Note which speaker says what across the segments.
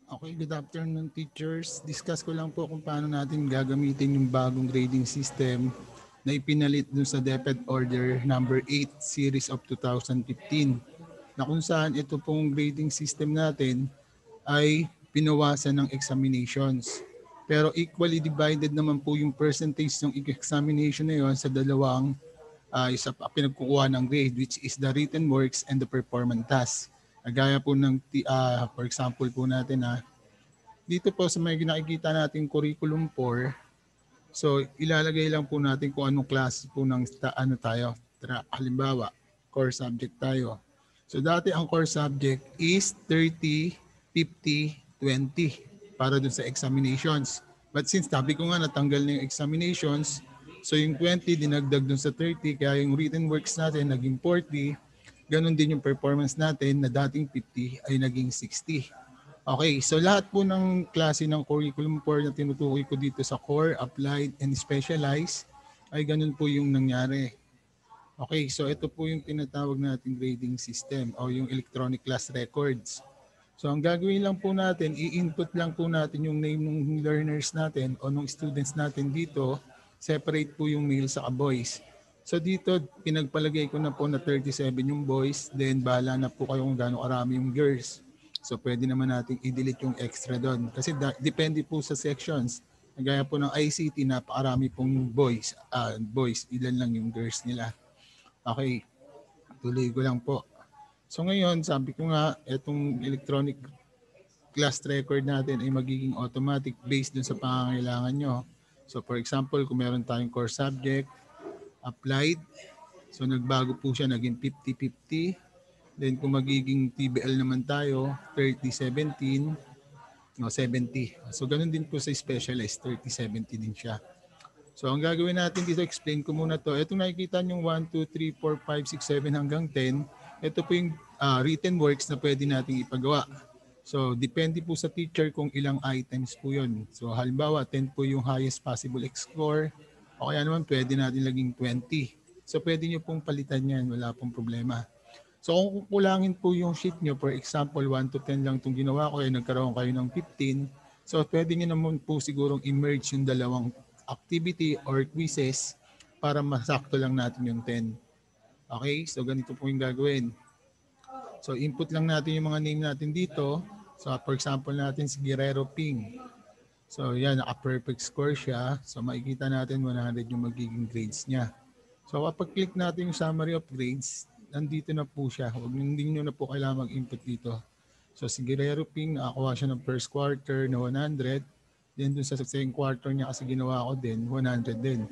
Speaker 1: Okay, good afternoon teachers. Discuss ko lang po kung paano natin gagamitin yung bagong grading system na ipinalit dun sa DepEd Order number 8 series of 2015 na kung saan ito pong grading system natin ay pinawasan ng examinations. Pero equally divided naman po yung percentage ng examination na yon sa dalawang isa pa pinagkukuha ng grade which is the written works and the performance task. Gaya po ng for example po natin dito po sa may nakikita nating curriculum 4, so ilalagay lang po natin kung anong klase po ng ano tayo. Halimbawa, core subject tayo. So dati ang core subject is 30, 50, 20 para dun sa examinations. But since sabi ko nga natanggal na yung examinations, so yung 20 dinagdag dun sa 30 kaya yung written works natin naging 40, ganun din yung performance natin na dating 50 ay naging 60. Okay, so lahat po ng klase ng curriculum core na tinutukoy ko dito sa core, applied, and specialized ay ganun po yung nangyari. Okay, so ito po yung tinatawag nating grading system o yung electronic class records. So ang gagawin lang po natin, i-input lang po natin yung name ng learners natin o ng students natin dito, separate po yung male sa boys. So dito, pinagpalagay ko na po na 37 yung boys, then bahala na po kayo kung gaano karami yung girls. So pwede naman natin i-delete yung extra doon. Kasi depende po sa sections. Gaya po ng ICT, napakarami pong boys. Boys, ilan lang yung girls nila. Okay, tuloy ko lang po. So ngayon, sabi ko nga, itong electronic class record natin ay magiging automatic based dun sa pangangailangan nyo. So for example, kung meron tayong core subject, applied, so nagbago po siya, naging 50-50. Then kung magiging TBL naman tayo, 30-17, no, 70. So ganun din po sa specialized, 30-70 din siya. So ang gagawin natin dito, explain ko muna to. Itong nakikita nyo 1, 2, 3, 4, 5, 6, 7 hanggang 10. Ito po yung written works na pwede nating ipagawa. So depende po sa teacher kung ilang items po yun. So halimbawa 10 po yung highest possible score. O kaya naman pwede natin laging 20. So pwede nyo pong palitan yan, wala pong problema. So kung kukulangin po yung sheet nyo, for example 1 to 10 lang itong ginawa ko, nagkaroon kayo ng 15. So pwede nyo naman po sigurong emerge yung dalawang activity or quizzes para masakto lang natin yung 10. Okay, so ganito po yung gagawin. So input lang natin yung mga name natin dito. So for example natin si Guerrero Ping. So yan, naka-perfect score siya. So makikita natin 100 yung magiging grades niya. So kapag click natin yung summary of grades, nandito na po siya. Hindi nyo na po kailangan mag-input dito. So si Guerrero Ping, nakakuha siya ng first quarter na 100. Then dun sa second quarter niya kasi ginawa ko din, 100 din.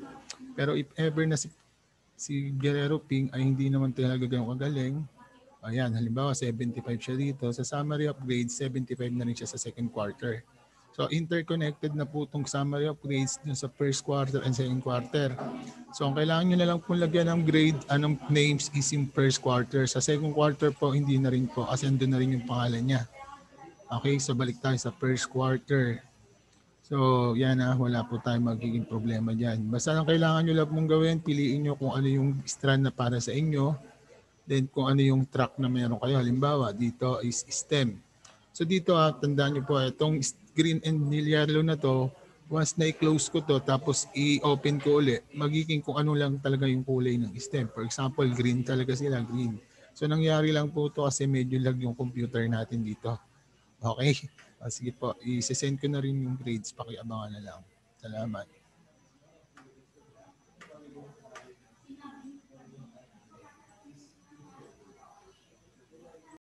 Speaker 1: Pero if ever na si Guerrero Ping ay hindi naman talaga ganun kagaling, ayan, halimbawa 75 siya dito. Sa summary of grades, 75 na rin siya sa second quarter. So interconnected na po itong summary of grades dun sa first quarter and second quarter. So ang kailangan nyo na lang po lagyan ng grade, anong names is in first quarter. Sa second quarter po, hindi na rin po kasi andun na rin yung pangalan niya. Okay, so balik tayo sa first quarter. So yan wala po tayong magiging problema dyan. Basta ang kailangan nyo lang mong gawin, piliin nyo kung ano yung strand na para sa inyo. Then kung ano yung track na meron kayo. Halimbawa, dito is STEM. So dito tandaan nyo po, itong green and yellow na to, once na i-close ko to, tapos i-open ko ulit, magiging kung ano lang talaga yung kulay ng STEM. For example, green talaga sila, green. So nangyari lang po to kasi medyo lag yung computer natin dito. Okay? Sige po, i-send ko na rin yung grades, pakiabangan na lang. Salamat.